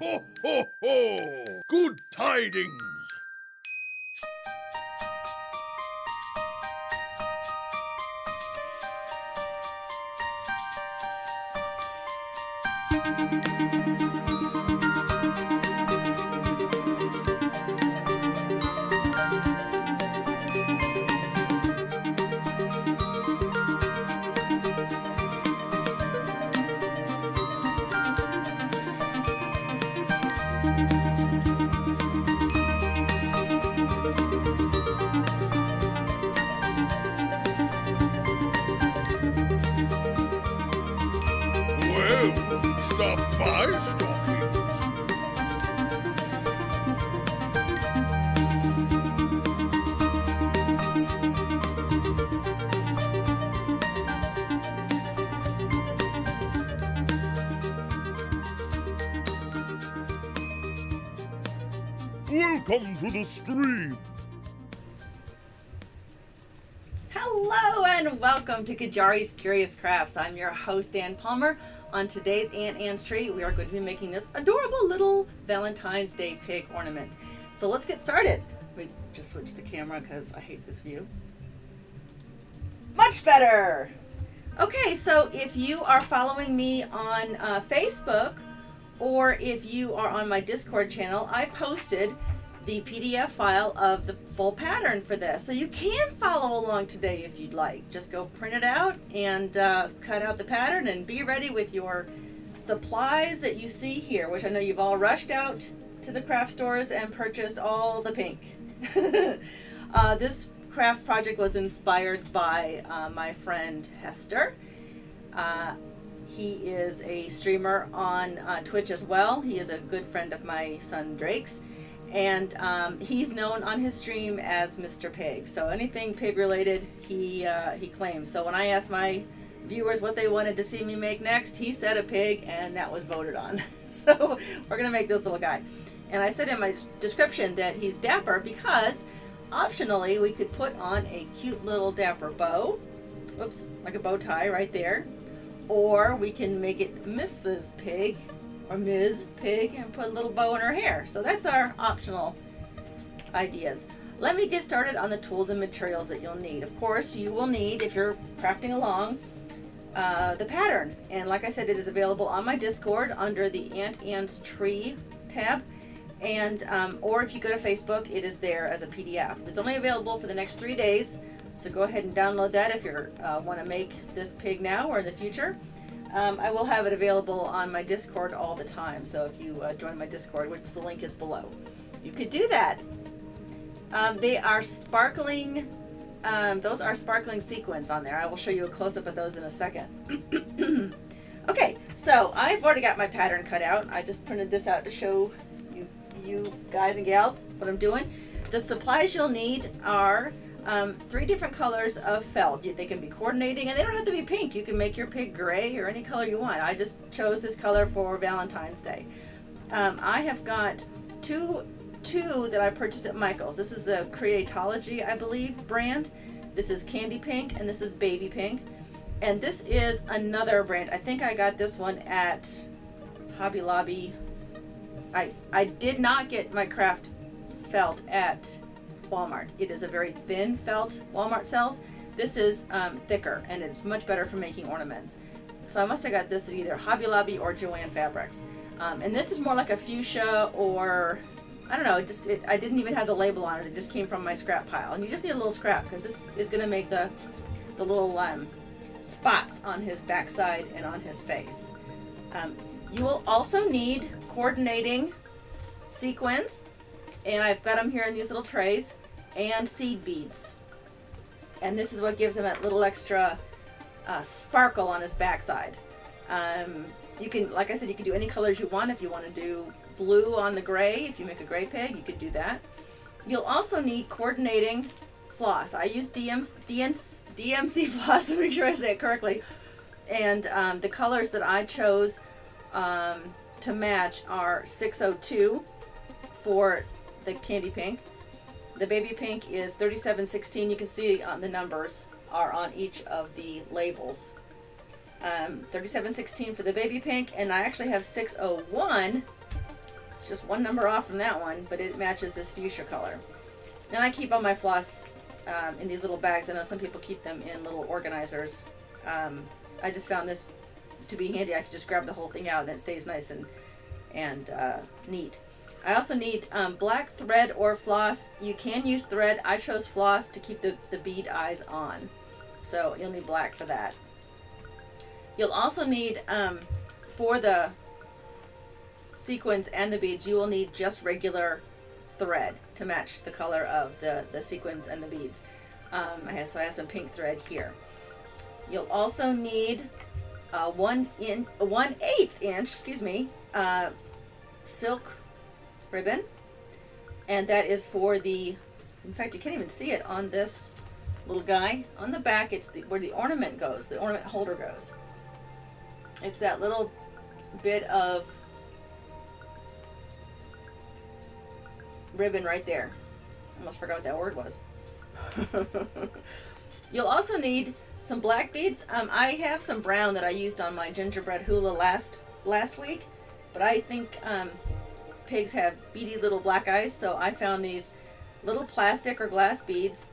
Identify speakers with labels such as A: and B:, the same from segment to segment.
A: Ho, ho, ho! Good tidings! Well, stop by, Stockings. Welcome to the stream.
B: Hello and welcome to Qyjari's Curious Crafts. I'm your host, Ann Palmer. On today's Aunt Ann's tree, we are going to be making this adorable little Valentine's Day pig ornament. So let's get started. We just switched the camera because I hate this view. Much better! Okay, so if you are following me on Facebook, or if you are on my Discord channel, I posted the PDF file of the full pattern for this. So you can follow along today if you'd like. Just go print it out and cut out the pattern and be ready with your supplies that you see here, which I know you've all rushed out to the craft stores and purchased all the pink. This craft project was inspired by my friend Hester. He is a streamer on Twitch as well. He is a good friend of my son Drake's. And he's known on his stream as Mr. Pig. So anything pig related, he claims. So when I asked my viewers what they wanted to see me make next, he said a pig, and that was voted on. So we're gonna make this little guy. And I said in my description that he's dapper because optionally we could put on a cute little dapper bow. Oops, like a bow tie right there. Or we can make it Mrs. Pig or Ms. Pig and put a little bow in her hair. So that's our optional ideas. Let me get started on the tools and materials that you'll need. Of course, you will need, if you're crafting along, the pattern. And like I said, it is available on my Discord under the Aunt Ann's Tree tab. And or if you go to Facebook, it is there as a PDF. It's only available for the next 3 days. So go ahead and download that if you want to make this pig now or in the future. I will have it available on my Discord all the time. So if you join my Discord, which the link is below, you could do that. They are sparkling, those are sparkling sequins on there. I will show you a close-up of those in a second. Okay, so I've already got my pattern cut out. I just printed this out to show you guys and gals what I'm doing. The supplies you'll need are 3 different colors of felt. They can be coordinating, and they don't have to be pink. You can make your pig gray or any color you want. I just chose this color for Valentine's Day. I have got two that I purchased at Michael's. This is the Creatology, I believe, brand. This is Candy Pink, and this is Baby Pink. And this is another brand. I think I got this one at Hobby Lobby. I did not get my craft felt at Walmart. It is a very thin felt Walmart sells. This is thicker, and it's much better for making ornaments. So I must have got this at either Hobby Lobby or Joann Fabrics. And this is more like a fuchsia, or I don't know, I didn't even have the label on it. It just came from my scrap pile. And you just need a little scrap because this is going to make the little spots on his backside and on his face. You will also need coordinating sequins, and I've got them here in these little trays, and seed beads. And this is what gives him that little extra sparkle on his backside. You can, like I said, you can do any colors you want. If you want to do blue on the gray, if you make a gray pig, you could do that. You'll also need coordinating floss. I use DMC floss to make sure I say it correctly. And the colors that I chose to match are 602 for the candy pink. The baby pink is 3716. You can see on the numbers are on each of the labels. 3716 for the baby pink, and I actually have 601 It's just one number off from that one, but it matches this fuchsia color. And I keep all my floss in these little bags. I know some people keep them in little organizers. I just found this to be handy. I can just grab the whole thing out and it stays nice and neat. I also need black thread or floss. You can use thread. I chose floss to keep the bead eyes on. So you'll need black for that. You'll also need, for the sequins and the beads, you will need just regular thread to match the color of the sequins and the beads. So I have some pink thread here. You'll also need a 1/8 inch, silk ribbon, and that is for the, in fact, you can't even see it on this little guy. On the back, it's where the ornament goes, the ornament holder goes. It's that little bit of ribbon right there. Almost forgot what that word was. You'll also need some black beads. I have some brown that I used on my gingerbread hula last week, but I think pigs have beady little black eyes, so I found these little plastic or glass beads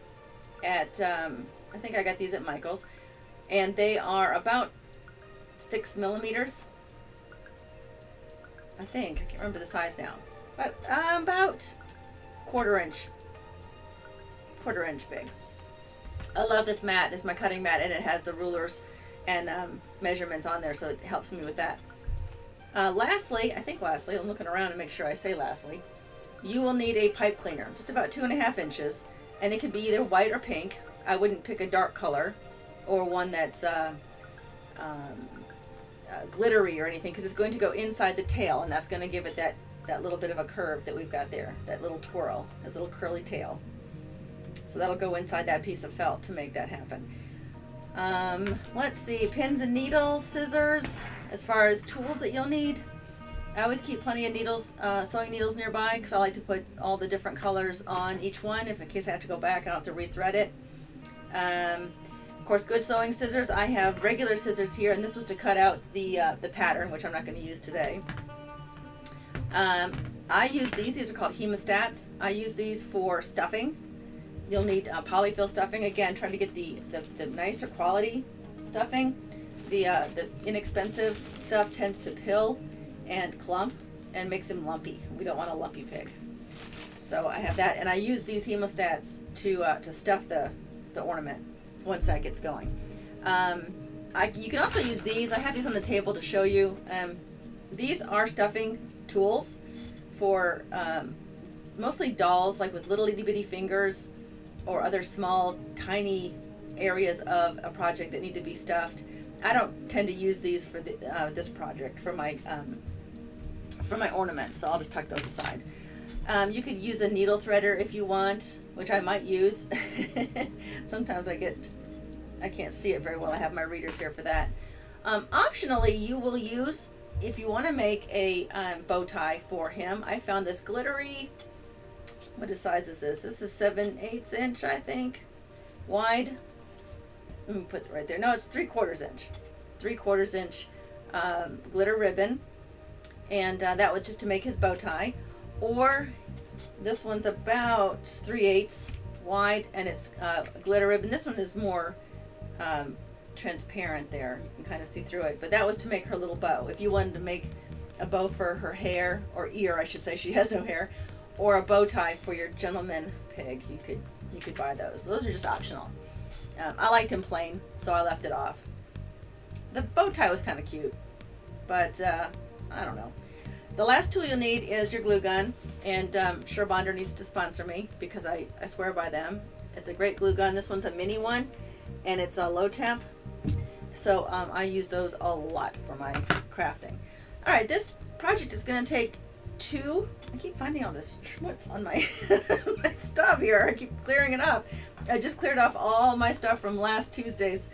B: at I think I got these at Michael's, and they are about 6 millimeters. I think, I can't remember the size now, but about quarter inch big. I love this mat. It's my cutting mat, and it has the rulers and measurements on there, so it helps me with that. Lastly, I'm looking around to make sure I say lastly, you will need a pipe cleaner, just about 2.5 inches, and it can be either white or pink. I wouldn't pick a dark color or one that's glittery or anything, because it's going to go inside the tail, and that's going to give it that little bit of a curve that we've got there, that little twirl, this little curly tail. So that'll go inside that piece of felt to make that happen. Let's see, pins and needles, scissors. As far as tools that you'll need, I always keep plenty of needles, sewing needles nearby, because I like to put all the different colors on each one. If in case I have to go back, I don't have to rethread it. Of course, good sewing scissors. I have regular scissors here, and this was to cut out the pattern, which I'm not going to use today. I use these. These are called hemostats. I use these for stuffing. You'll need polyfill stuffing. Again, trying to get the nicer quality stuffing. The inexpensive stuff tends to pill and clump and makes them lumpy. We don't want a lumpy pig. So I have that, and I use these hemostats to stuff the ornament once that gets going. You can also use these. I have these on the table to show you. These are stuffing tools for mostly dolls, like with little itty bitty fingers or other small tiny areas of a project that need to be stuffed. I don't tend to use these for this project for my ornaments, so I'll just tuck those aside. You could use a needle threader if you want, which I might use. Sometimes I can't see it very well. I have my readers here for that. Optionally, you will use, if you want to make a bow tie for him, I found this glittery, what size is this? This is 7/8 inch, I think, wide. Let me put it right there. No, it's 3/4 inch. 3/4 inch glitter ribbon. And that was just to make his bow tie. Or this one's about 3/8 wide, and it's glitter ribbon. This one is more transparent there. You can kind of see through it. But that was to make her little bow. If you wanted to make a bow for her hair, or ear, I should say, she has no hair, or a bow tie for your gentleman pig, you could buy those. Those are just optional. I liked him plain, so I left it off. The bow tie was kind of cute, but I don't know. The last tool you'll need is your glue gun, and SureBonder needs to sponsor me because I swear by them. It's a great glue gun. This one's a mini one, and it's a low temp, so I use those a lot for my crafting. All right, this project is going to take I keep finding all this schmutz on my my stuff here. I keep clearing it off. I just cleared off all my stuff from last Tuesday's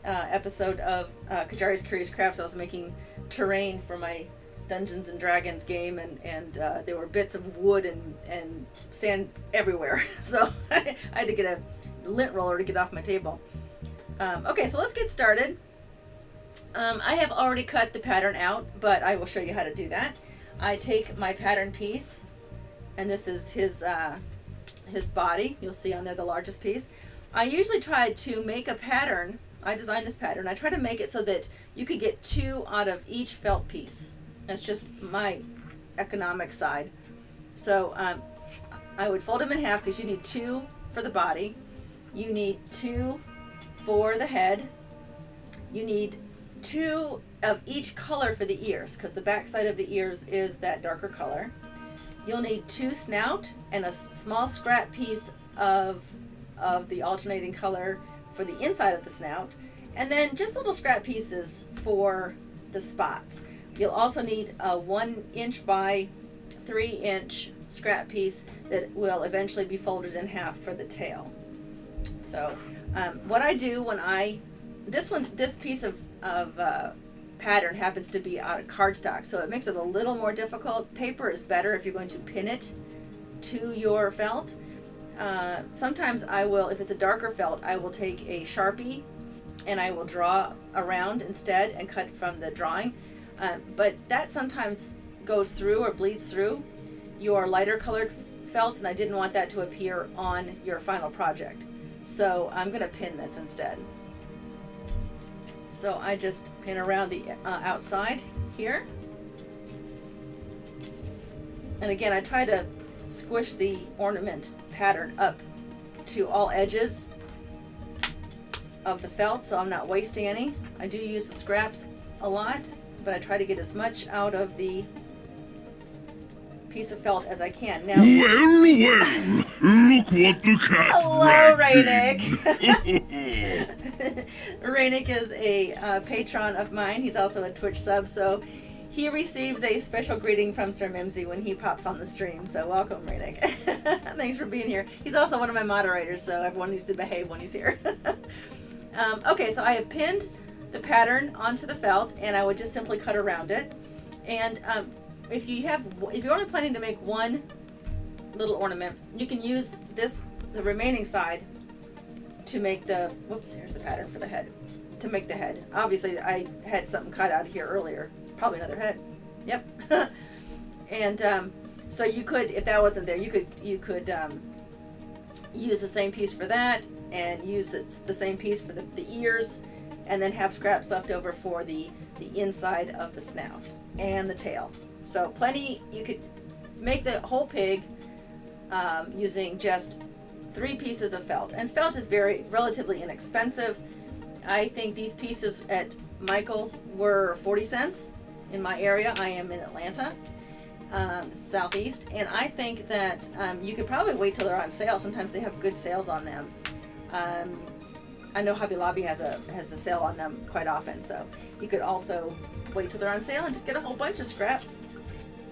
B: episode of Qyjari's Curious Crafts. I was making terrain for my Dungeons and Dragons game, and there were bits of wood and sand everywhere. So I had to get a lint roller to get off my table. Okay, so let's get started. I have already cut the pattern out, but I will show you how to do that. I take my pattern piece, and this is his body. You'll see on there the largest piece. I usually try to make a pattern. I designed this pattern. I try to make it so that you could get 2 out of each felt piece. That's just my economic side. So I would fold them in half because you need 2 for the body. You need 2 for the head. You need 2 of each color for the ears because the back side of the ears is that darker color. You'll need 2 snout and a small scrap piece of the alternating color for the inside of the snout, and then just little scrap pieces for the spots. You'll also need a 1 inch by 3 inch scrap piece that will eventually be folded in half for the tail. So what I do when this piece of pattern happens to be out of cardstock, so it makes it a little more difficult. Paper is better if you're going to pin it to your felt. Sometimes I will, if it's a darker felt, I will take a Sharpie and I will draw around instead and cut from the drawing. But that sometimes goes through or bleeds through your lighter colored felt, and I didn't want that to appear on your final project. So I'm going to pin this instead. So I just pin around the outside here. And again, I try to squish the ornament pattern up to all edges of the felt so I'm not wasting any. I do use the scraps a lot, but I try to get as much out of the piece of felt as I can. Now,
A: Well, look what the cat
B: hello,
A: dragged
B: Raynick. Raynick is a patron of mine. He's also a Twitch sub, so he receives a special greeting from Sir Mimsy when he pops on the stream. So welcome, Raynick. Thanks for being here. He's also one of my moderators, so everyone needs to behave when he's here. Okay, so I have pinned the pattern onto the felt, and I would just simply cut around it. And if you're only planning to make one little ornament, you can use the remaining side to make the, whoops, here's the pattern for the head, to make the head. Obviously, I had something cut out here earlier, probably another head. Yep. And so you could, if that wasn't there, you could use the same piece for that, and use the same piece for the ears, and then have scraps left over for the inside of the snout and the tail. So plenty. You could make the whole pig using just 3 pieces of felt, and felt is relatively inexpensive. I think these pieces at Michael's were 40 cents in my area. I am in Atlanta, southeast, and I think that you could probably wait till they're on sale. Sometimes they have good sales on them. I know Hobby Lobby has a sale on them quite often, so you could also wait till they're on sale and just get a whole bunch of scrap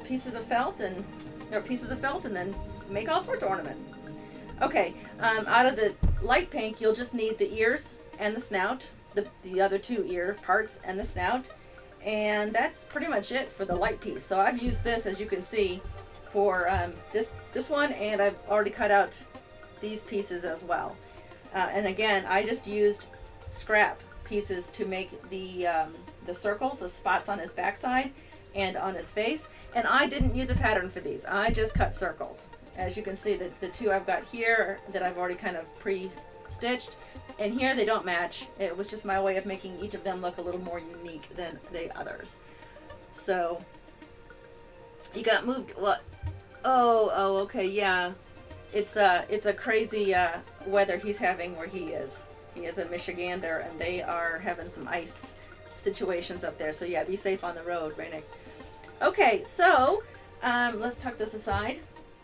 B: pieces of felt and then make all sorts of ornaments. Okay, out of the light pink, you'll just need the ears and the snout, the other 2 ear parts and the snout, and that's pretty much it for the light piece. So I've used this, as you can see, for this one, and I've already cut out these pieces as well. And again, I just used scrap pieces to make the circles, the spots on his backside and on his face. And I didn't use a pattern for these. I just cut circles. As you can see, the 2 I've got here that I've already kind of pre-stitched, and here they don't match. It was just my way of making each of them look a little more unique than the others. So you got moved. What? Oh, okay, yeah. It's a crazy weather he's having where he is. He is a Michigander, and they are having some ice situations up there. So yeah, be safe on the road, Raynick. Okay, so let's tuck this aside.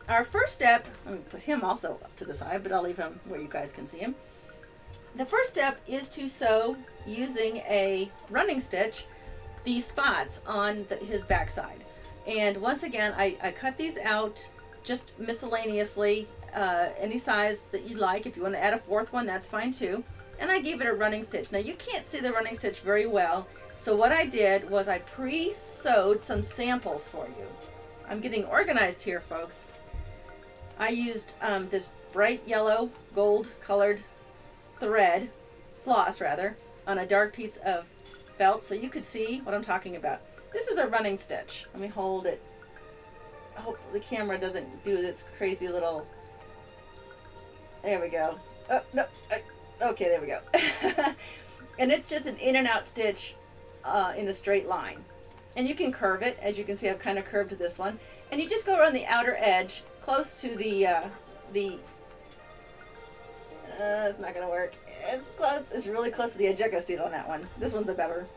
B: Our first step, let me put him also up to the side, but I'll leave him where you guys can see him. The first step is to sew, using a running stitch, the spots on his backside. And once again, I cut these out just miscellaneously, any size that you like. If you want to add a 4th one, that's fine too. And I gave it a running stitch. Now you can't see the running stitch very well, so what I did was I pre-sewed some samples for you. I'm getting organized here, folks. I used this bright yellow, gold colored thread, floss rather, on a dark piece of felt so you could see what I'm talking about. This is a running stitch. Let me hold it hope the camera doesn't do this crazy little, there we go. Oh, no, okay, there we go. And it's just an in and out stitch in a straight line. And you can curve it, as you can see I've kind of curved this one. And you just go around the outer edge, close to it's not gonna work. It's close. It's really close to the edge. I can see it on that one. This one's a better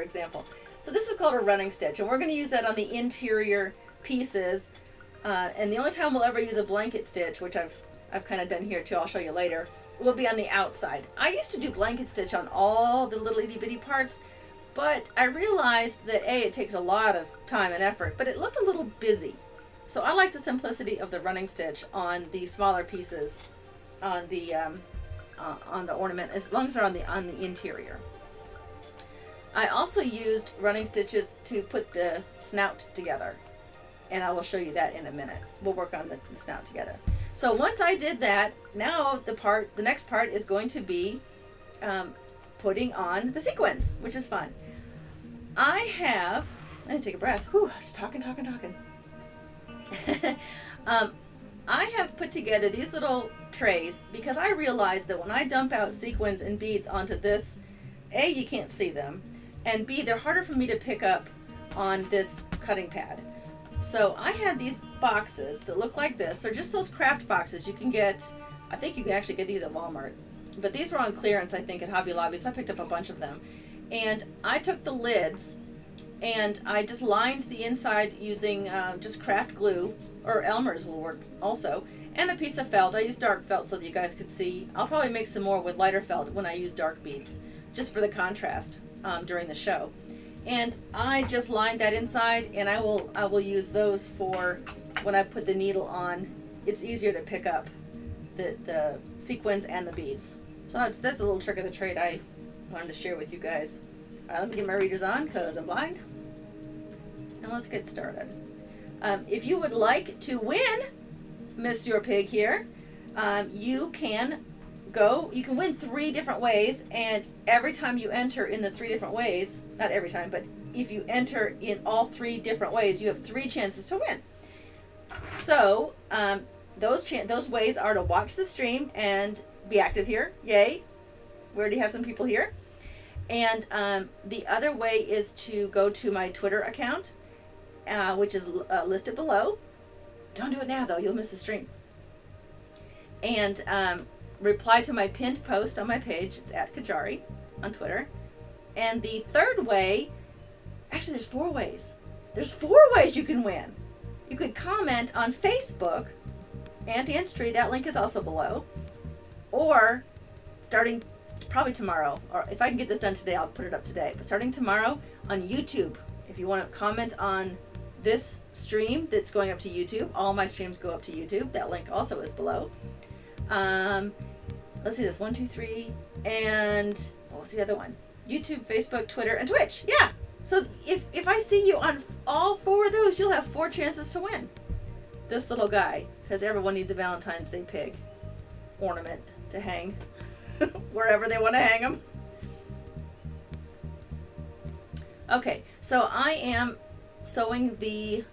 B: example. So this is called a running stitch, and we're going to use that on the interior pieces. And the only time we'll ever use a blanket stitch, which I've kind of done here too, I'll show you later, will be on the outside. I used to do blanket stitch on all the little itty bitty parts, but I realized that it takes a lot of time and effort, but it looked a little busy. So I like the simplicity of the running stitch on the smaller pieces on the ornament, as long as they're on the interior. I also used running stitches to put the snout together, and I will show you that in a minute. We'll work on the snout together. So once I did that, now the next part is going to be putting on the sequins, which is fun. I need to take a breath. Whew, just talking. I have put together these little trays because I realized that when I dump out sequins and beads onto this, A, you can't see them, and B, they're harder for me to pick up on this cutting pad. So I had these boxes that look like this. They're just those craft boxes you can get. I think you can actually get these at Walmart, but these were on clearance, I think, at Hobby Lobby, so I picked up a bunch of them. And I took the lids and I just lined the inside using just craft glue, or Elmer's will work also, and a piece of felt. I used dark felt so that you guys could see. I'll probably make some more with lighter felt when I use dark beads, just for the contrast during the show. And I just lined that inside, and I will use those for when I put the needle on. It's easier to pick up the sequins and the beads. So that's a little trick of the trade I wanted to share with you guys. All right, let me get my readers on because I'm blind. And let's get started. If you would like to win Miss Your Pig here, you can win 3 different ways, and every time you enter in the 3 different ways, not every time, but if you enter in all 3 different ways, you have 3 chances to win. So those ways are to watch the stream and be active here. Yay. We already have some people here. And the other way is to go to my Twitter account, which is listed below. Don't do it now, though. You'll miss the stream. And reply to my pinned post on my page. It's at Qyjari on Twitter. And the third way, actually there's 4 ways. There's 4 ways you can win. You could comment on Facebook, Auntie and Tree, that link is also below. Or starting probably tomorrow, or if I can get this done today, I'll put it up today. But starting tomorrow on YouTube, if you want to comment on this stream that's going up to YouTube, all my streams go up to YouTube. That link also is below. Let's see this, 1, 2, 3, and what's the other one? YouTube, Facebook, Twitter, and Twitch. Yeah. So if I see you on all 4 of those, you'll have 4 chances to win this little guy, because everyone needs a Valentine's Day pig ornament to hang wherever they want to hang them. Okay, so I am sewing the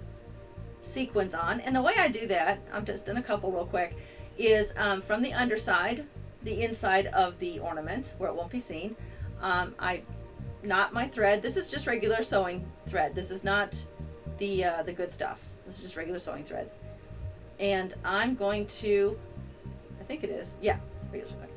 B: sequins on, and the way I do that, I'm just in a couple real quick, is from the underside, the inside of the ornament where it won't be seen. I knot my thread. This is just regular sewing thread. This is not the good stuff. This is just regular sewing thread. And I'm going to, I think it is, yeah, regular sewing.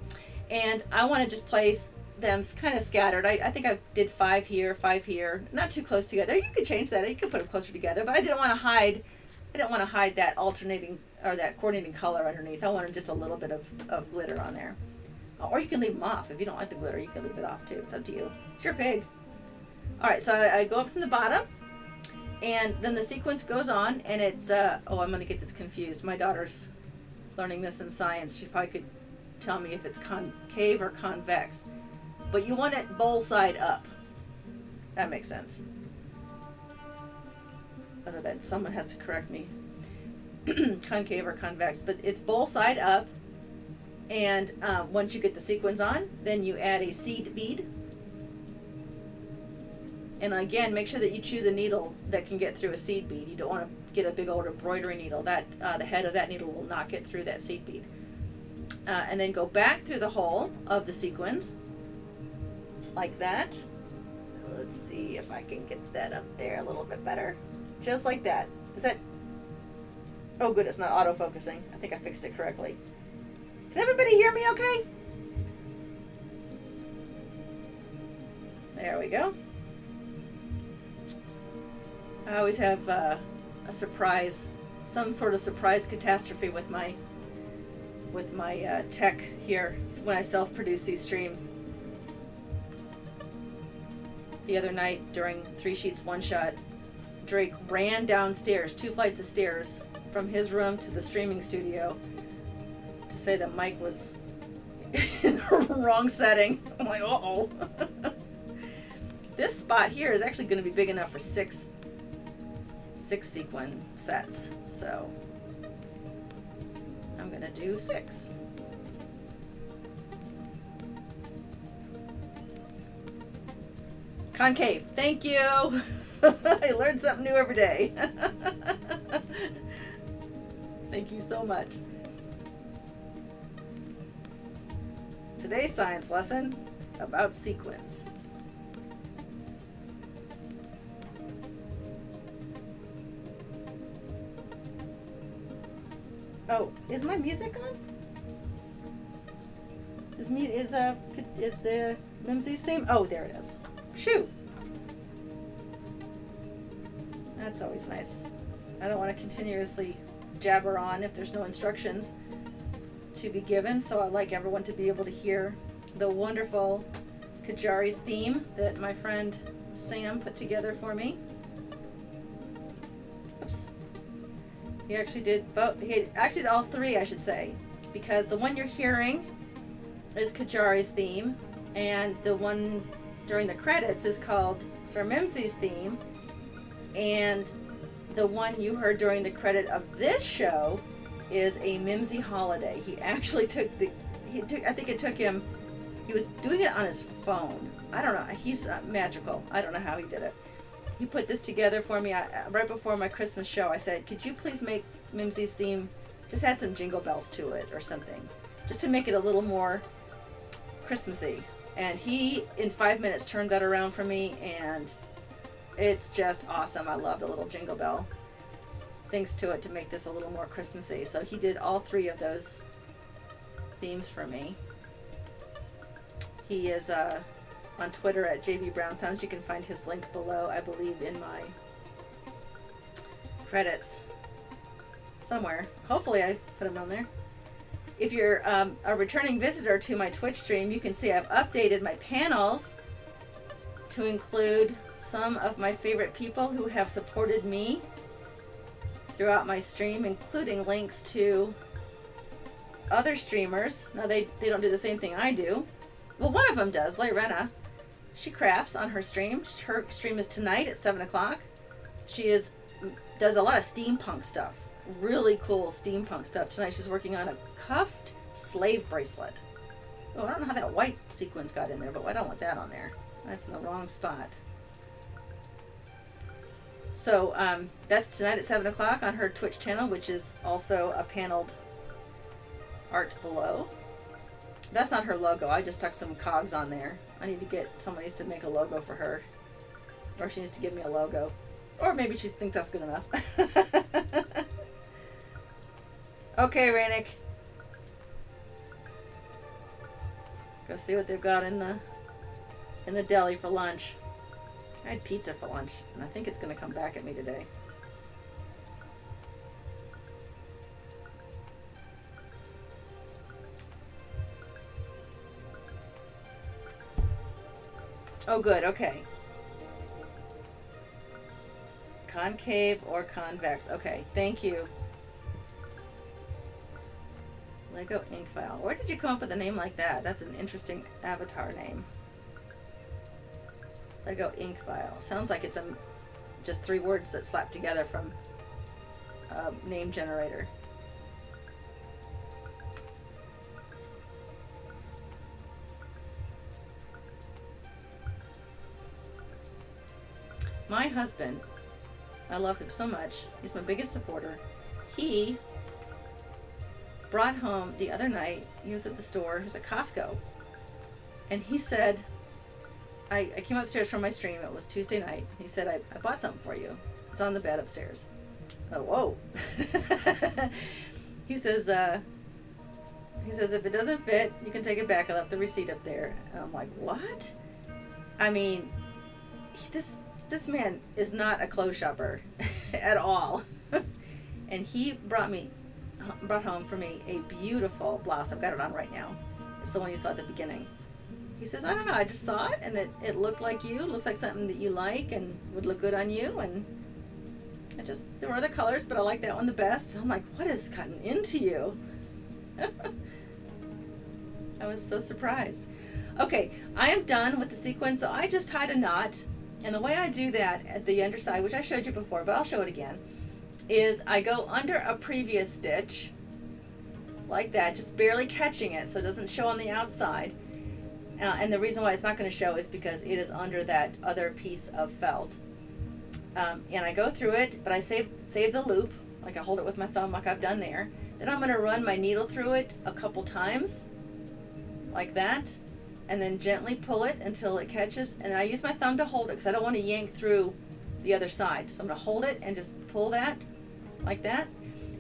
B: And I want to just place them kind of scattered. I think I did 5 here, 5 here, not too close together. You could change that. You could put them closer together, but I didn't want to hide that alternating or that coordinating color underneath. I wanted just a little bit of glitter on there. Or you can leave them off. If you don't like the glitter, you can leave it off too. It's up to you. It's your pig. All right, so I go up from the bottom, and then the sequence goes on, and it's, I'm going to get this confused. My daughter's learning this in science. She probably could tell me if it's concave or convex. But you want it bowl side up. That makes sense. Other than someone has to correct me. Concave or convex, but it's bowl side up. And once you get the sequins on, then you add a seed bead. And again, make sure that you choose a needle that can get through a seed bead. You don't want to get a big old embroidery needle, that the head of that needle will not get through that seed bead. And then go back through the hole of the sequins, like that. Let's see if I can get that up there a little bit better. Just like that. Is that... Oh good, it's not auto-focusing. I think I fixed it correctly. Can everybody hear me okay? There we go. I always have a surprise, some sort of surprise catastrophe with my tech here when I self-produce these streams. The other night during 3 Sheets 1 Shot, Drake ran downstairs 2 flights of stairs from his room to the streaming studio to say that Mike was in the wrong setting. I'm like, uh-oh. This spot here is actually going to be big enough for 6 sequin sets, so I'm going to do 6. Concave, thank you. I learned something new every day. Thank you so much. Today's science lesson about sequins. Oh, is my music on? Is the Mimsy's theme? Oh, there it is. Shoot. That's always nice. I don't want to continuously jabber on if there's no instructions to be given, so I like everyone to be able to hear the wonderful Qyjari's theme that my friend Sam put together for me. Oops. He actually did both. He actually did all 3, I should say, because the one you're hearing is Qyjari's theme, and the one during the credits is called Sir Mimsy's theme, and the one you heard during the credit of this show is a Mimsy holiday. He actually took I think it took him, he was doing it on his phone. I don't know, he's magical. I don't know how he did it. He put this together for me right before my Christmas show. I said, could you please make Mimsy's theme, just add some jingle bells to it or something, just to make it a little more Christmassy. And he, in 5 minutes, turned that around for me, and it's just awesome. I love the little jingle bell things to it to make this a little more Christmassy. So he did all 3 of those themes for me. He is on Twitter at JB Brown Sounds. You can find his link below, I believe, in my credits somewhere. Hopefully I put him on there. If you're a returning visitor to my Twitch stream, you can see I've updated my panels to include some of my favorite people who have supported me throughout my stream, including links to other streamers. Now they don't do the same thing I do. Well, one of them does, Lyrena. She crafts on her stream. Her stream is tonight at 7 o'clock. She does a lot of steampunk stuff. Really cool steampunk stuff. Tonight she's working on a cuffed slave bracelet. Oh, I don't know how that white sequins got in there, but I don't want that on there. That's in the wrong spot. So that's tonight at 7 o'clock on her Twitch channel, which is also a paneled art below. That's not her logo. I just stuck some cogs on there. I need to get somebody to make a logo for her. Or she needs to give me a logo. Or maybe she thinks that's good enough. Okay, Rainick. Go see what they've got in the deli for lunch. I had pizza for lunch, and I think it's going to come back at me today. Oh, good. Okay. Concave or convex. Okay, thank you. Lego ink file. Where did you come up with a name like that? That's an interesting avatar name. Lego ink file. Sounds like it's just 3 words that slap together from a name generator. My husband I love him so much. He's my biggest supporter. He brought home the other night, he was at the store, he was at Costco, and he said, I came upstairs from my stream, it was Tuesday night, he said, I bought something for you. It's on the bed upstairs. Oh, whoa. He says, if it doesn't fit, you can take it back. I left the receipt up there. And I'm like, what? I mean, this man is not a clothes shopper at all. And he brought home for me a beautiful blouse. I've got it on right now. It's the one you saw at the beginning. He says, I don't know, I just saw it and it looked like you. It looks like something that you like and would look good on you. And there were other colors, but I like that one the best. And I'm like, what has gotten into you? I was so surprised. Okay, I am done with the sequin, so I just tied a knot. And the way I do that at the underside, which I showed you before, but I'll show it again, is I go under a previous stitch, like that, just barely catching it so it doesn't show on the outside. And the reason why it's not going to show is because it is under that other piece of felt. And I go through it, but I save the loop, like I hold it with my thumb like I've done there. Then I'm going to run my needle through it a couple times, like that, and then gently pull it until it catches. And I use my thumb to hold it because I don't want to yank through the other side. So I'm going to hold it and just pull that, like that.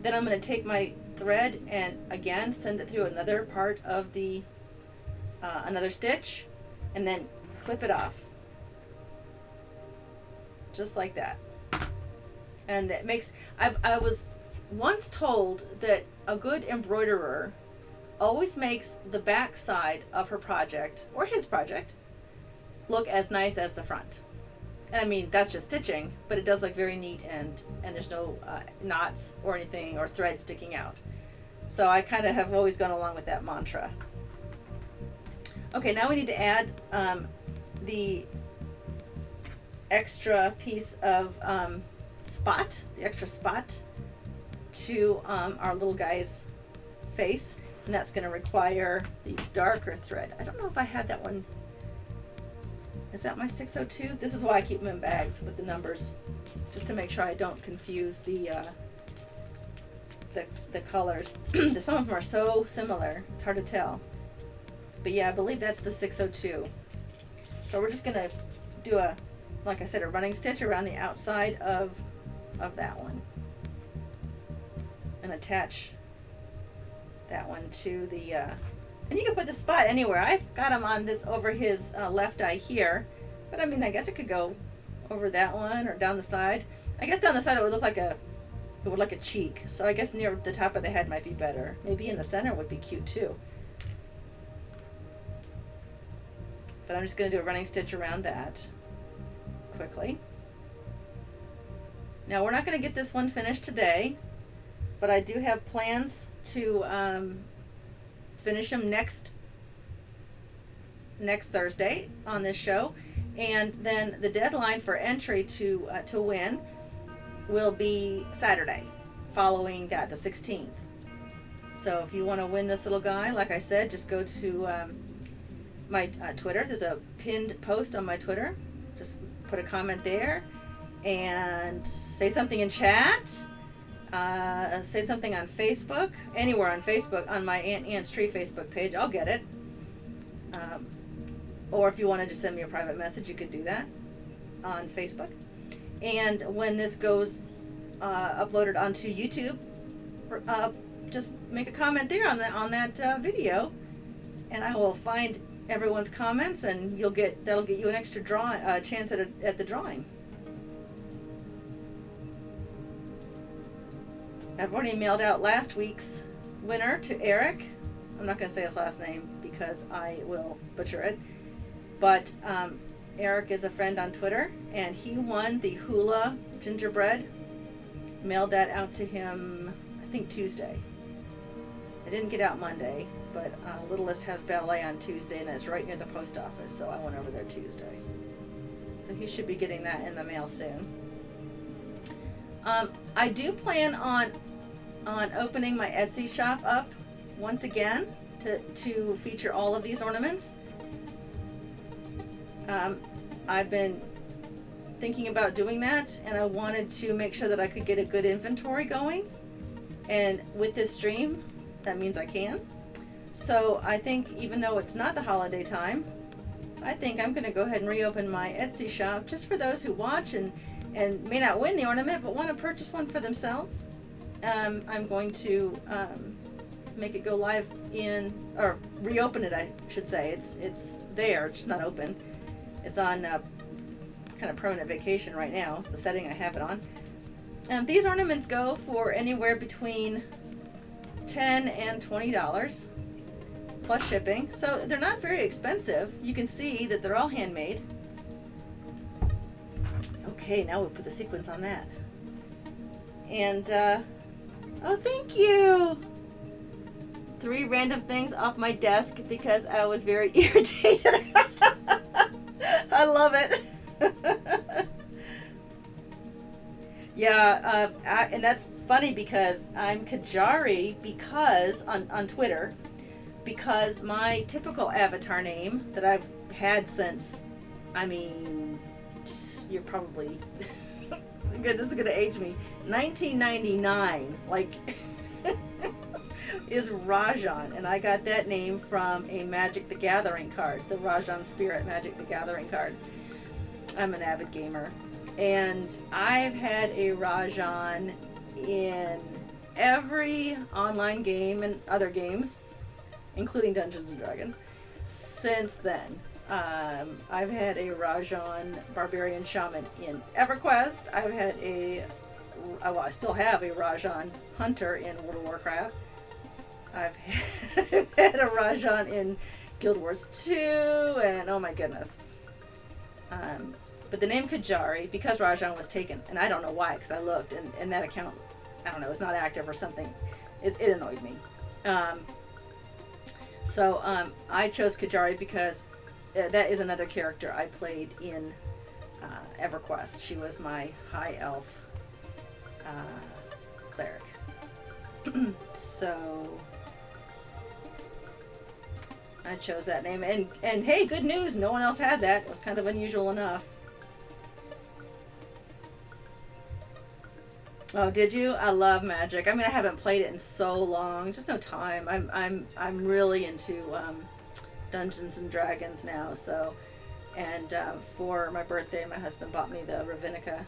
B: Then I'm going to take my thread and again send it through another part of the another stitch, and then clip it off, just like that. And it makes, I was once told that a good embroiderer always makes the back side of her project or his project look as nice as the front. And I mean, that's just stitching, but it does look very neat, and there's no knots or anything or thread sticking out. So I kind of have always gone along with that mantra. Okay, now we need to add the extra piece of spot, the extra spot to our little guy's face, and that's going to require the darker thread. I don't know if I had that one. Is that my 602? This is why I keep them in bags with the numbers, just to make sure I don't confuse the colors. Some of them are so similar, it's hard to tell. But yeah, I believe that's the 602. So we're just gonna do a, like I said, a running stitch around the outside of that one, and attach that one to the, and you can put the spot anywhere. I've got him on this over his left eye here, but I mean, I guess it could go over that one or down the side. I guess down the side it would look like a cheek. So I guess near the top of the head might be better. Maybe in the center would be cute too. But I'm just going to do a running stitch around that quickly. Now we're not going to get this one finished today, but I do have plans to finish them next Thursday on this show, and then the deadline for entry to win will be Saturday following that, the 16th. So if you want to win this little guy, like I said, just go to my Twitter. There's a pinned post on my Twitter. Just put a comment there and say something in chat. Say something on Facebook, anywhere on Facebook, on my Aunt Ann's Tree Facebook page. I'll get it. Or if you want to just send me a private message, you could do that on Facebook. And when this goes uploaded onto YouTube, just make a comment there on that video, and I will find everyone's comments, and that'll get you an extra chance at the drawing. I've already mailed out last week's winner to Eric. I'm not going to say his last name because I will butcher it, but Eric is a friend on Twitter, and he won the hula gingerbread. Mailed that out to him, I think Tuesday. I didn't get out Monday, but Littlest has ballet on Tuesday, and it's right near the post office, so I went over there Tuesday. So he should be getting that in the mail soon. I do plan on opening my Etsy shop up once again to feature all of these ornaments. I've been thinking about doing that, and I wanted to make sure that I could get a good inventory going. And with this stream, that means I can. So I think even though it's not the holiday time, I think I'm going to go ahead and reopen my Etsy shop just for those who watch and may not win the ornament but want to purchase one for themselves. I'm going to make it go live or reopen it, I should say. It's there, it's not open. It's on kind of permanent vacation right now. It's the setting I have it on. These ornaments go for anywhere between $10 and $20 plus shipping, so they're not very expensive. You can see that they're all handmade. Okay, now we'll put the sequins on that. And oh, thank you. 3 random things off my desk because I was very irritated. I love it. Yeah, and that's funny because I'm Qyjari because on Twitter, because my typical avatar name that I've had since, I mean, you're probably, this is gonna age me, 1999, like, is Rajan, and I got that name from a Magic the Gathering card, the Rajan Spirit Magic the Gathering card. I'm an avid gamer. And I've had a Rajan in every online game and other games, including Dungeons and Dragons, since then. I've had a Rajan Barbarian Shaman in EverQuest. I've had I still have a Rajan Hunter in World of Warcraft. I've had a Rajan in Guild Wars 2, and oh my goodness. But the name Qyjari, because Rajan was taken, and I don't know why, because I looked, and that account, I don't know, it's not active or something. It annoyed me. So I chose Qyjari because that is another character I played in EverQuest. She was my high elf cleric. So I chose that name, and hey, good news, no one else had that. It was kind of unusual enough. Oh, did you? I love Magic. I mean, I haven't played it in so long. Just no time. I'm really into Dungeons and Dragons now. So, and for my birthday, my husband bought me the Ravinica,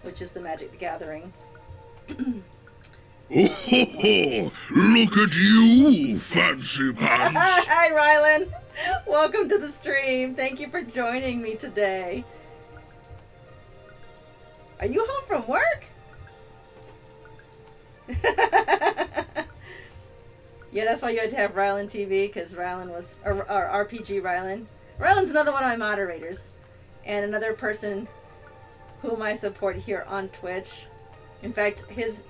B: which is the Magic the Gathering.
A: Oh, look at you, fancy pants.
B: Hi, Rylan. Welcome to the stream. Thank you for joining me today. Are you home from work? Yeah, that's why you had to have Rylan TV, because Rylan was, or RPG Rylan. Rylan's another one of my moderators, and another person whom I support here on Twitch. In fact, his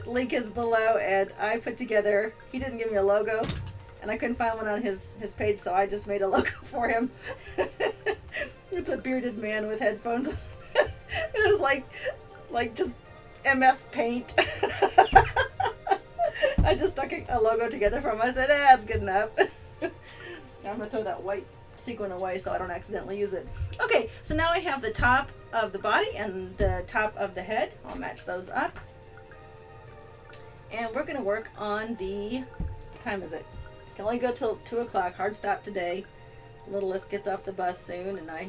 B: link is below, and I put together, he didn't give me a logo, and I couldn't find one on his page, so I just made a logo for him. It's a bearded man with headphones. It was like just MS Paint. I just stuck a logo together for him. I said, that's good enough. I'm gonna throw that white sequin away so I don't accidentally use it. Okay, so now I have the top of the body and the top of the head. I'll match those up. And we're gonna work on the, what time is it? Can only go till 2 o'clock, hard stop today. Littlest gets off the bus soon, and I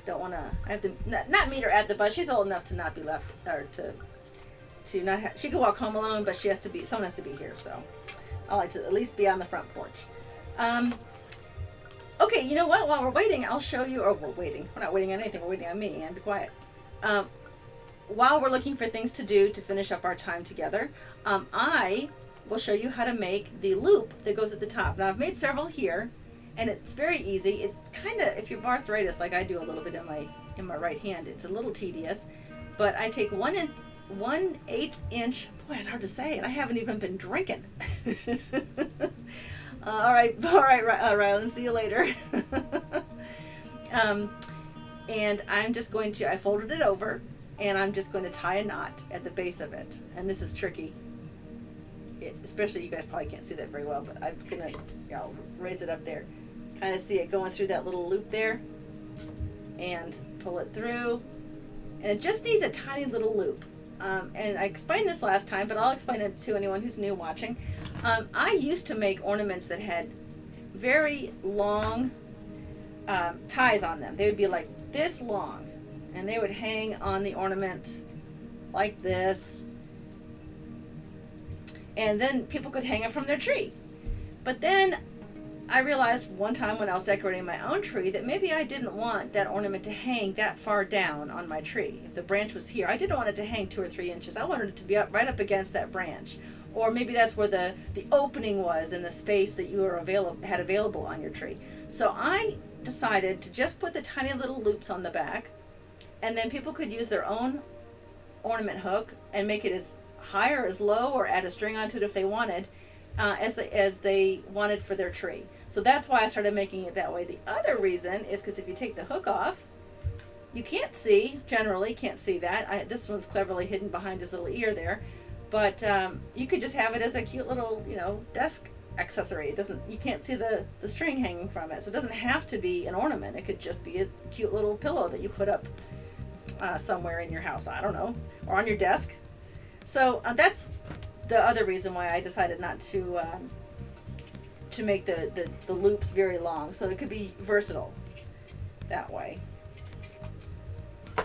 B: don't want to, I have to not meet her at the bus. She's old enough to not be left, or to not have, she can walk home alone, but someone has to be here, so I like to at least be on the front porch. Okay, you know what, while we're waiting, I'll show you, or we're not waiting on anything, we're waiting on me, and be quiet. While we're looking for things to do to finish up our time together, I will show you how to make the loop that goes at the top. Now, I've made several here, and it's very easy. It's kind of, if you have arthritis like I do a little bit in my right hand, it's a little tedious, but I take 1/8 inch, boy, it's hard to say, and I haven't even been drinking. All right, Rylan, see you later. And I'm just going to, I folded it over, and I'm just going to tie a knot at the base of it. And this is tricky. Especially, you guys probably can't see that very well, but I'm gonna, I'll raise it up there. Kind of see it going through that little loop there. and pull it through. And it just needs a tiny little loop. And I explained this last time, but I'll explain it to anyone who's new watching. I used to make ornaments that had very long ties on them. They would be like this long, and they would hang on the ornament like this. And then people could hang it from their tree. But then I realized one time when I was decorating my own tree that maybe I didn't want that ornament to hang that far down on my tree. If the branch was here, I didn't want it to hang 2 or 3 inches. I wanted it to be up, right up against that branch. Or maybe that's where the opening was in the space that you had available on your tree. So I decided to just put the tiny little loops on the back, and then people could use their own ornament hook and make it as high or as low, or add a string onto it if they wanted, as they wanted for their tree. So that's why I started making it that way. The other reason is because if you take the hook off, you generally can't see that. This one's cleverly hidden behind his little ear there, but you could just have it as a cute little, desk accessory. You can't see the string hanging from it, so it doesn't have to be an ornament. It could just be a cute little pillow that you put up somewhere in your house, I don't know, or on your desk. So that's the other reason why I decided not to make the loops very long, so it could be versatile that way.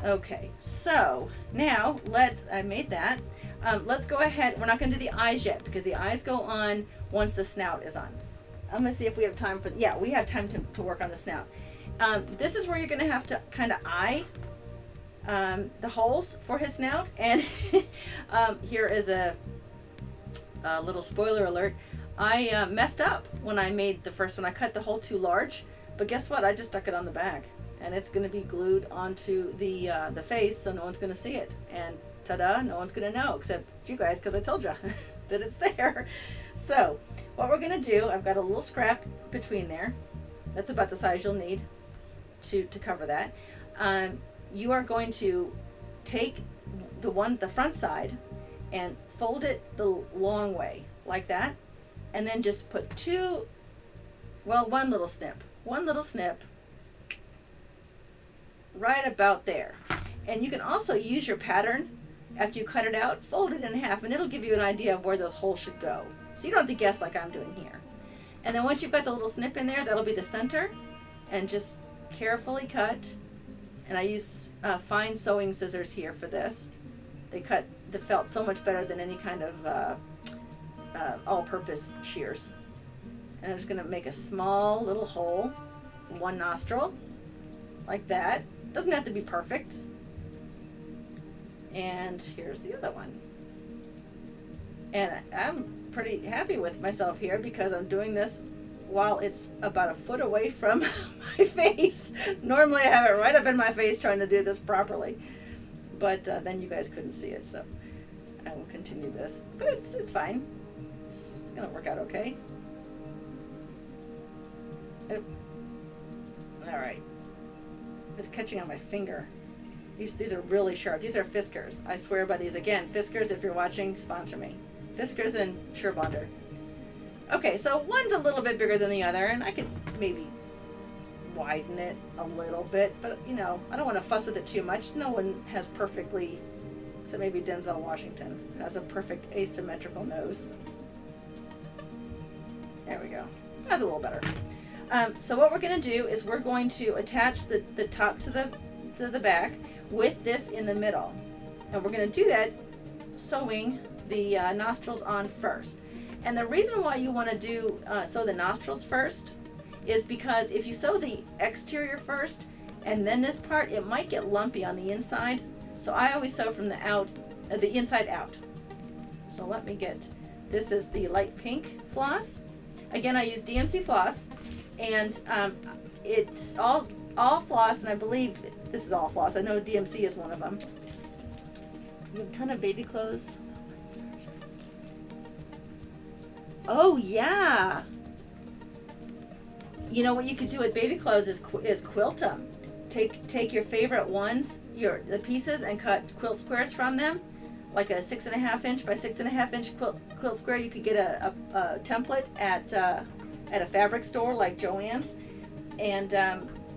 B: Okay, so now I made that. Let's go ahead. We're not going to do the eyes yet because the eyes go on once the snout is on. I'm going to see if we have time for, yeah, we have time to work on the snout. This is where you're going to have to kind of eye the holes for his snout. And here is a little spoiler alert. I messed up when I made the first one. I cut the hole too large, but guess what? I just stuck it on the back, and it's going to be glued onto the face, so no one's going to see it. And ta-da, no one's going to know except you guys, because I told you that it's there. So what we're going to do, I've got a little scrap between there. That's about the size you'll need to cover that. You are going to take the front side and fold it the long way like that, and then just put one little snip right about there. And you can also use your pattern after you cut it out, fold it in half, and it'll give you an idea of where those holes should go, so you don't have to guess like I'm doing here. And then once you've got the little snip in there, that'll be the center, and just carefully cut. And I use fine sewing scissors here for this. They cut the felt so much better than any kind of all-purpose shears. And I'm just going to make a small little hole, one nostril, like that. Doesn't have to be perfect. And here's the other one. And I'm pretty happy with myself here because I'm doing this while it's about a foot away from my face. Normally I have it right up in my face trying to do this properly, but then you guys couldn't see it, so I will continue this. But it's fine. It's gonna work out okay. Oh. All right. It's catching on my finger. These are really sharp. These are Fiskars. I swear by these. Again, Fiskars, if you're watching, sponsor me. Fiskars and Surebonder. Okay, so one's a little bit bigger than the other, and I could maybe widen it a little bit, but I don't want to fuss with it too much. No one has perfectly, except maybe Denzel Washington, has a perfect asymmetrical nose. There we go. That's a little better. So what we're going to do is we're going to attach the top to the back with this in the middle. And we're going to do that sewing the nostrils on first. And the reason why you want to sew the nostrils first is because if you sew the exterior first and then this part, it might get lumpy on the inside. So I always sew from the inside out. So let me this is the light pink floss. Again, I use DMC floss, and it's all floss, and I believe this is all floss. I know DMC is one of them. You have a ton of baby clothes. Oh yeah. You know what you could do with baby clothes is quilt them. Take your favorite ones, the pieces, and cut quilt squares from them, like a 6.5 inch by 6.5 inch quilt square. You could get a template at a fabric store like Joann's, and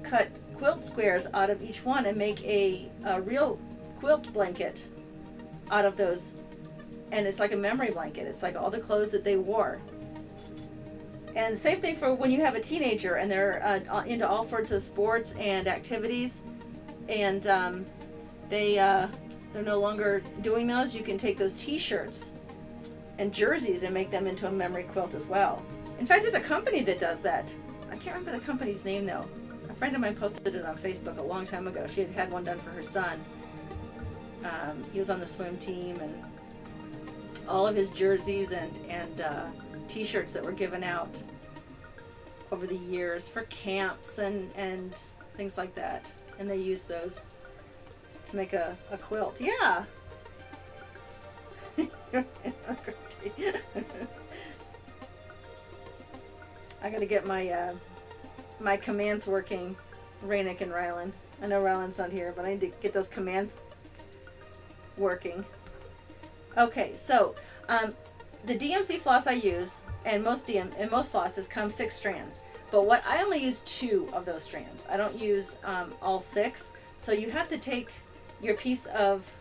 B: cut quilt squares out of each one and make a real quilt blanket out of those. And it's like a memory blanket. It's like all the clothes that they wore. And the same thing for when you have a teenager and they're into all sorts of sports and activities, and they're no longer doing those. You can take those T-shirts and jerseys and make them into a memory quilt as well. In fact, there's a company that does that. I can't remember the company's name though. A friend of mine posted it on Facebook a long time ago. She had one done for her son. He was on the swim team, and all of his jerseys and T-shirts that were given out over the years for camps and things like that, and they used those to make a quilt. Yeah. I gotta get my my commands working, Rainick and Rylan. I know Rylan's not here, but I need to get those commands working. Okay, so the DMC floss I use, and most flosses come 6 strands, but what I only use 2 of those strands. I don't use all 6, so you have to take your piece of.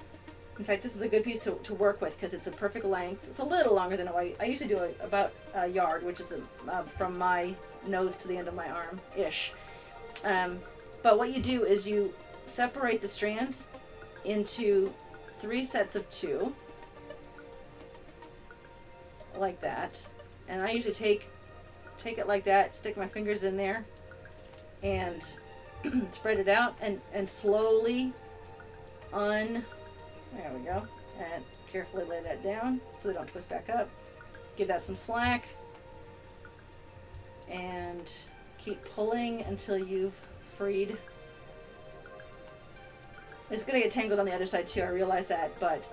B: In fact, this is a good piece to work with because it's a perfect length. It's a little longer than I usually do about a yard, which is from my nose to the end of my arm ish. But what you do is you separate the strands into 3 sets of 2. Like that, and I usually take it like that, stick my fingers in there and spread it out and slowly there we go, and carefully lay that down so they don't twist back up. Give that some slack and keep pulling until you've freed. It's gonna get tangled on the other side too, I realize that, but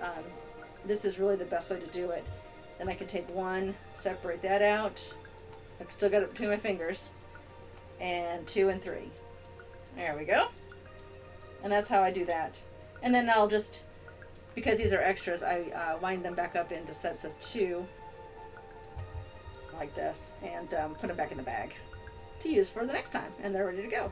B: this is really the best way to do it. Then I can take one, separate that out. I still got it between my fingers. And 2 and 3. There we go. And that's how I do that. And then I'll just, because these are extras, I wind them back up into sets of 2. Like this. And put them back in the bag to use for the next time. And they're ready to go.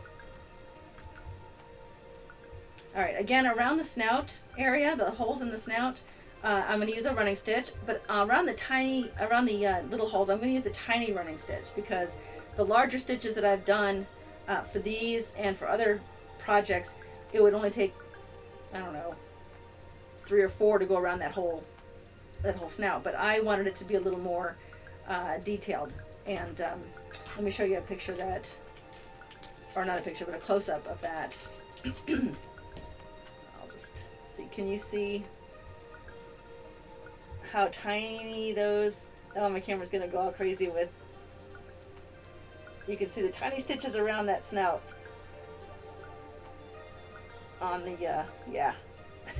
B: Alright, again, around the snout area, the holes in the snout, I'm going to use a running stitch, but around the little holes, I'm going to use a tiny running stitch because the larger stitches that I've done for these and for other projects, it would only take, I don't know, 3 or 4 to go around that whole snout. But I wanted it to be a little more detailed. And let me show you a picture of that, or not a picture, but a close-up of that. I'll just see. Can you see how tiny those, oh, my camera's gonna go all crazy with, you can see the tiny stitches around that snout on the, yeah.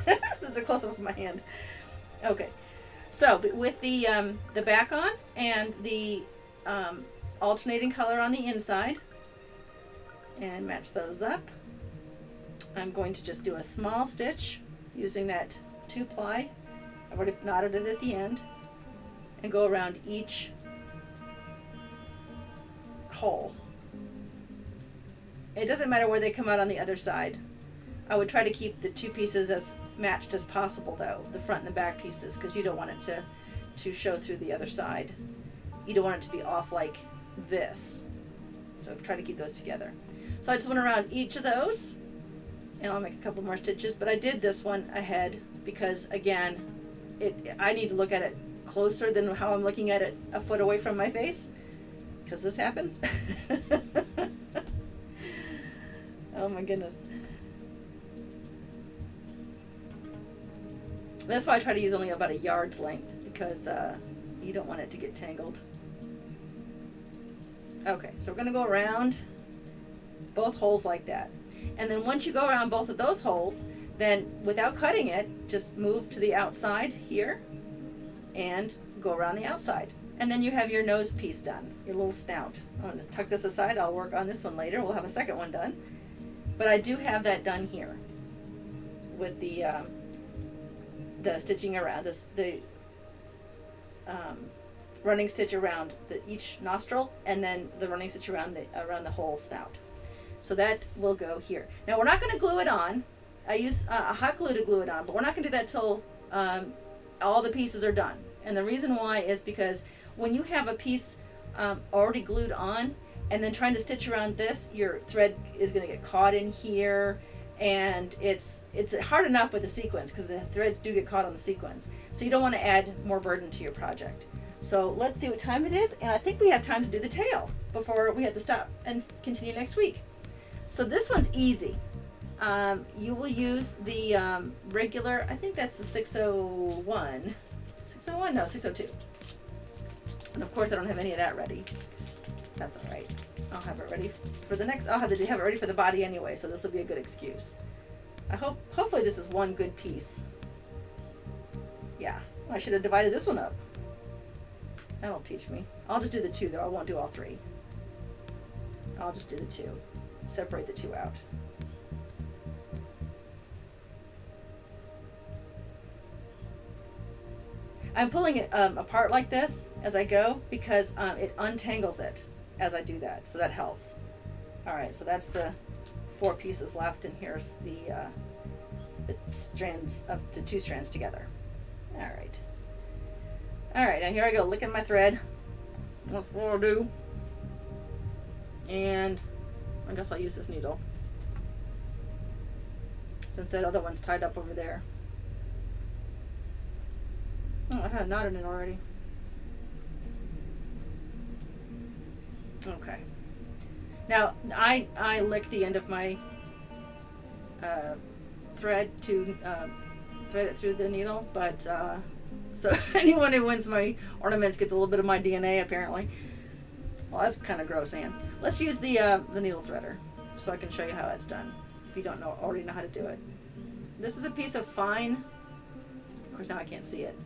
B: This is a close-up of my hand. Okay, so with the back on and the alternating color on the inside, and match those up, I'm going to just do a small stitch using that 2-ply. I've already knotted it at the end, and go around each hole. It doesn't matter where they come out on the other side. I would try to keep the 2 pieces as matched as possible though, the front and the back pieces, because you don't want it to show through the other side. You don't want it to be off like this. So try to keep those together. So I just went around each of those, and I'll make a couple more stitches, but I did this one ahead because, again, I need to look at it closer than how I'm looking at it a foot away from my face, because this happens. Oh my goodness. That's why I try to use only about a yard's length, because you don't want it to get tangled. Okay, so we're going to go around both holes like that. And then once you go around both of those holes, then without cutting it, just move to the outside here and go around the outside. And then you have your nose piece done, your little snout. I'm going to tuck this aside. I'll work on this one later. We'll have a second one done. But I do have that done here with the stitching around this, the running stitch around each nostril, and then the running stitch around the whole snout. So that will go here. Now we're not going to glue it on. I use a hot glue to glue it on, but we're not going to do that till all the pieces are done. And the reason why is because when you have a piece already glued on and then trying to stitch around this, your thread is going to get caught in here, and it's hard enough with the sequins because the threads do get caught on the sequins. So you don't want to add more burden to your project. So let's see what time it is, and I think we have time to do the tail before we have to stop and continue next week. So this one's easy. You will use the regular, I think that's the 601. 601? No, 602. And of course I don't have any of that ready. That's all right. I'll have it ready for the next, I'll have it ready for the body anyway, so this will be a good excuse. Hopefully this is one good piece. Yeah, I should have divided this one up. That'll teach me. I'll just do the two though, I won't do all three. I'll just do the two. Separate the two out. I'm pulling it apart like this as I go because it untangles it as I do that, so that helps. All right, so that's the 4 pieces left, and here's the strands of the 2 strands together. All right. All right, now here I go, licking my thread. That's what I'll do. And I guess I'll use this needle since that other one's tied up over there. Oh, I had a knot in it already. Okay. Now I lick the end of my thread to thread it through the needle, but so anyone who wins my ornaments gets a little bit of my DNA apparently. Well, that's kind of gross, Anne. Let's use the needle threader so I can show you how it's done if you don't already know how to do it. This is a piece of fine, of course now I can't see it.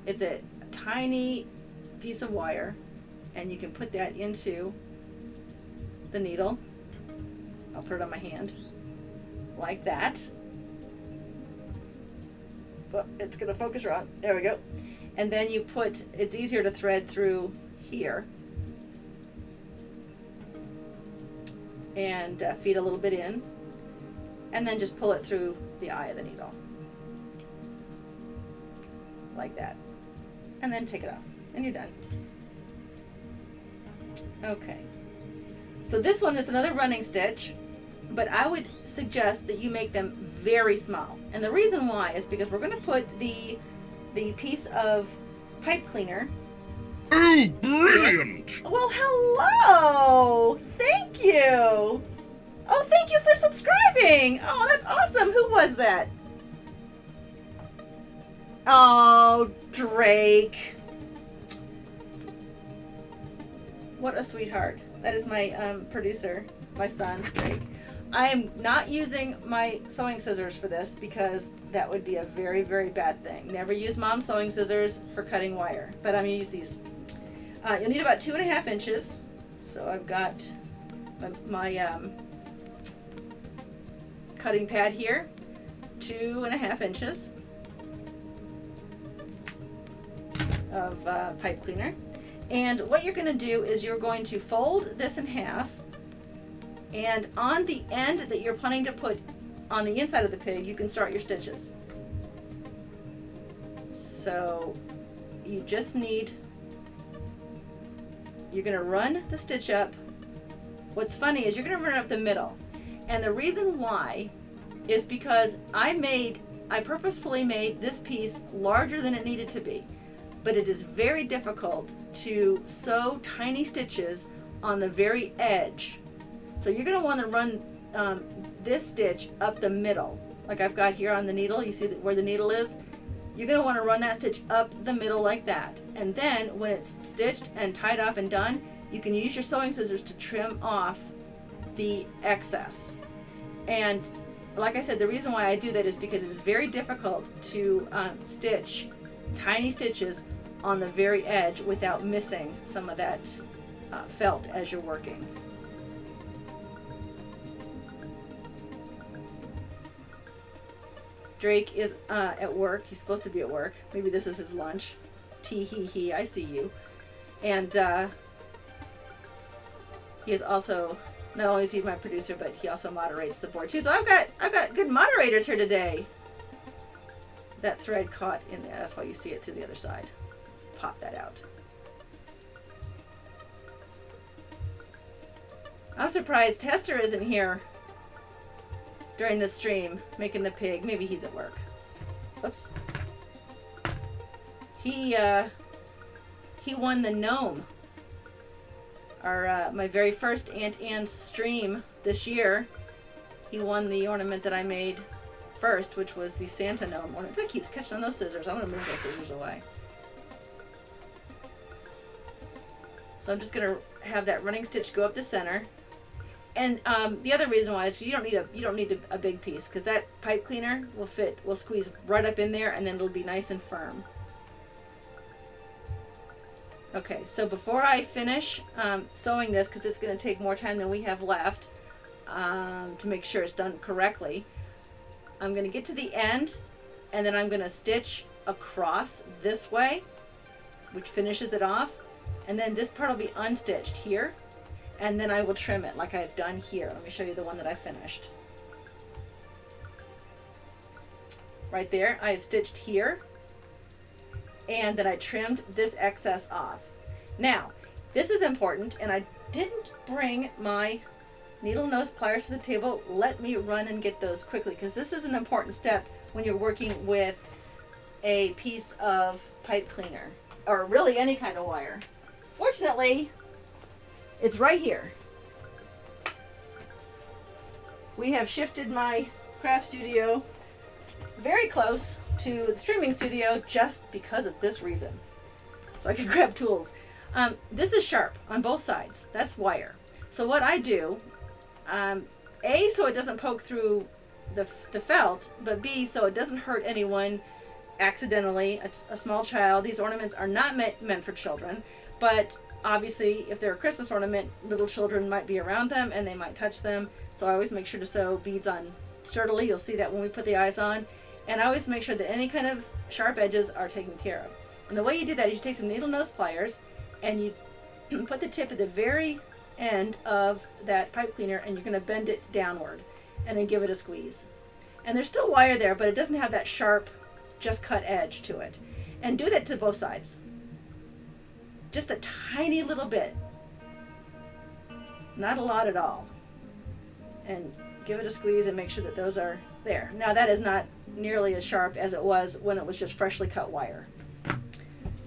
B: It's a tiny piece of wire, and you can put that into the needle. I'll put it on my hand like that. Well, it's gonna focus wrong. There we go. And then you put, it's easier to thread through here and feed a little bit in, and then just pull it through the eye of the needle like that, and then take it off, and you're done. Okay, so this one is another running stitch, but I would suggest that you make them very small, and the reason why is because we're going to put the piece of pipe cleaner.
A: Oh, brilliant!
B: Well, hello! Thank you! Oh, thank you for subscribing! Oh, that's awesome! Who was that? Oh, Drake. What a sweetheart. That is my producer, my son, Drake. I am not using my sewing scissors for this because that would be a very, very bad thing. Never use mom's sewing scissors for cutting wire, but I'm going to use these. You'll need about 2.5 inches. So I've got my cutting pad here, 2.5 inches of pipe cleaner. And what you're going to do is you're going to fold this in half, and on the end that you're planning to put on the inside of the pig, you can start your stitches. So you just need, you're going to run the stitch up. What's funny is you're going to run it up the middle, and the reason why is because I purposefully made this piece larger than it needed to be, but it is very difficult to sew tiny stitches on the very edge. So you're going to want to run this stitch up the middle, like I've got here on the needle. You see where the needle is? You're going to want to run that stitch up the middle like that, and then when it's stitched and tied off and done, you can use your sewing scissors to trim off the excess. And like I said, the reason why I do that is because it is very difficult to stitch tiny stitches on the very edge without missing some of that felt as you're working. Drake is at work. He's supposed to be at work. Maybe this is his lunch. Tee hee hee, I see you. And he is also Not only is he my producer, but he also moderates the board too. So I've got good moderators here today. That thread caught in there. That's why you see it to the other side. Let's pop that out. I'm surprised Hester isn't here during the stream making the pig. Maybe he's at work. Oops. He won the gnome. My very first Aunt Anne's stream this year. He won the ornament that I made first, which was the Santa gnome ornament. That keeps catching on those scissors. I'm gonna move those scissors away. So I'm just gonna have that running stitch go up the center. And the other reason why is you don't need a big piece, because that pipe cleaner will squeeze right up in there, and then it'll be nice and firm. Okay, so before I finish sewing this, because it's going to take more time than we have left to make sure it's done correctly, I'm going to get to the end, and then I'm going to stitch across this way, which finishes it off, and then this part will be unstitched here, and then I will trim it like I've done here. Let me show you the one that I finished. Right there, I have stitched here, and then I trimmed this excess off. Now, this is important, and I didn't bring my needle nose pliers to the table. Let me run and get those quickly, because this is an important step when you're working with a piece of pipe cleaner, or really any kind of wire. Fortunately, it's right here. We have shifted my craft studio very close to the streaming studio just because of this reason. So I can grab tools. This is sharp on both sides. That's wire. So what I do, A, so it doesn't poke through the felt, but B, so it doesn't hurt anyone accidentally, a small child. These ornaments are not meant for children, but obviously if they're a Christmas ornament, little children might be around them and they might touch them. So I always make sure to sew beads on sturdily. You'll see that when we put the eyes on. And I always make sure that any kind of sharp edges are taken care of. And the way you do that is you take some needle nose pliers and you put the tip at the very end of that pipe cleaner, and you're going to bend it downward and then give it a squeeze. And there's still wire there, but it doesn't have that sharp, just cut edge to it. And do that to both sides. Just a tiny little bit. Not a lot at all. And give it a squeeze and make sure that those are there. Now that is not nearly as sharp as it was when it was just freshly cut wire.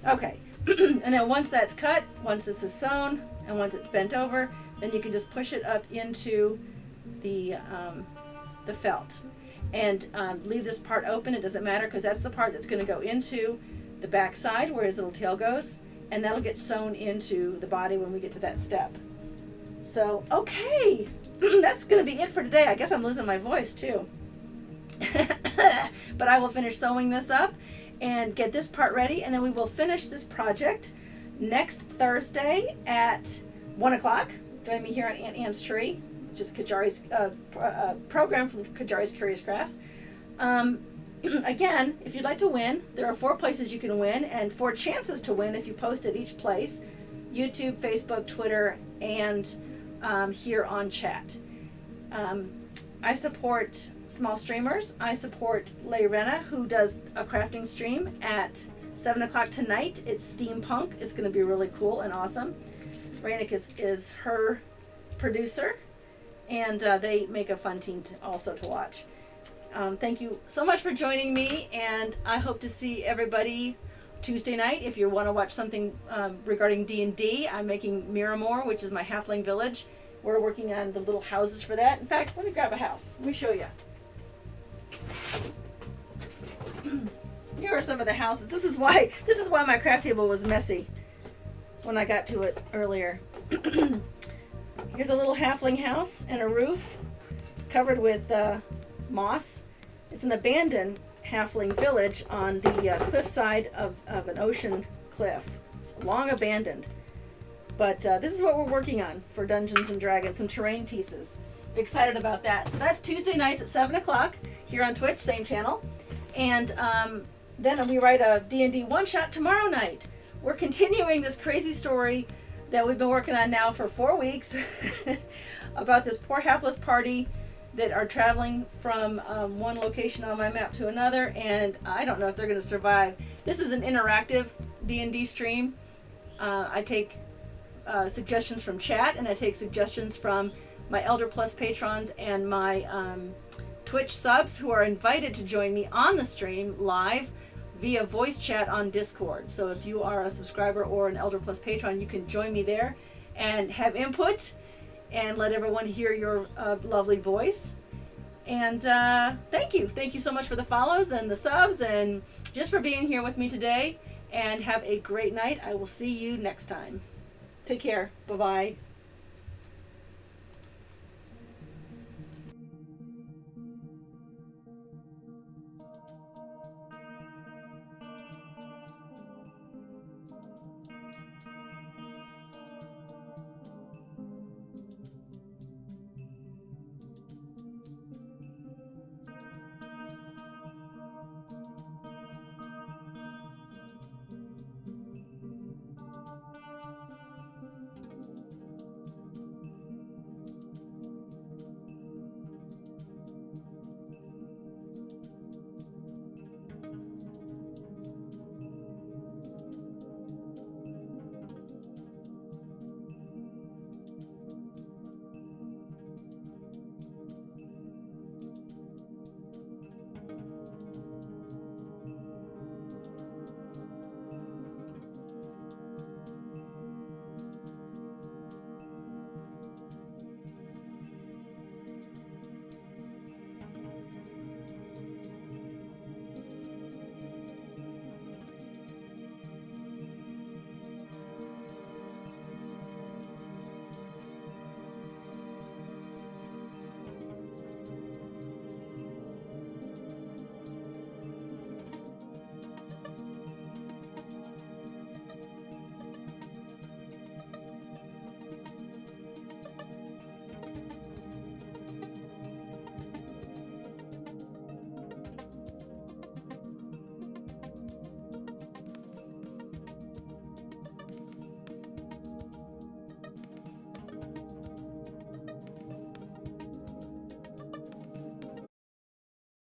B: Okay, and then once that's cut, once this is sewn, and once it's bent over, then you can just push it up into the felt. And leave this part open. It doesn't matter, because that's the part that's going to go into the back side where his little tail goes, and that'll get sewn into the body when we get to that step. So, okay, that's going to be it for today. I guess I'm losing my voice too. But I will finish sewing this up and get this part ready, and then we will finish this project next Thursday at 1 o'clock. Join me here on Aunt Anne's Tree, which is Qyjari's program from Qyjari's Curious Crafts. Again, if you'd like to win, there are 4 places you can win, and 4 chances to win if you post at each place: YouTube, Facebook, Twitter, and here on chat. I support small streamers. I support Leyrena, who does a crafting stream at 7 o'clock tonight. It's steampunk. It's going to be really cool and awesome. Rainick is her producer, and they make a fun team also to watch. Thank you so much for joining me, and I hope to see everybody Tuesday night. If you want to watch something regarding D&D, I'm making Miramore, which is my halfling village. We're working on the little houses for that. In fact, let me grab a house. Let me show you. Here are some of the houses. This is why my craft table was messy when I got to it earlier. Here's a little halfling house and a roof. It's covered with moss. It's an abandoned halfling village on the cliffside of an ocean cliff. It's long abandoned. But this is what we're working on for Dungeons & Dragons, some terrain pieces. Excited about that. So that's Tuesday nights at 7 o'clock here on Twitch, same channel. And then we write a D&D one-shot tomorrow night. We're continuing this crazy story that we've been working on now for 4 weeks about this poor hapless party that are traveling from one location on my map to another, and I don't know if they're going to survive. This is an interactive D&D stream. I take suggestions from chat, and I take suggestions from my Elder Plus patrons and my Twitch subs who are invited to join me on the stream live via voice chat on Discord. So if you are a subscriber or an Elder Plus patron, you can join me there and have input and let everyone hear your lovely voice. And thank you so much for the follows and the subs and just for being here with me today. And have a great night. I will see you next time. Take care. Bye-bye.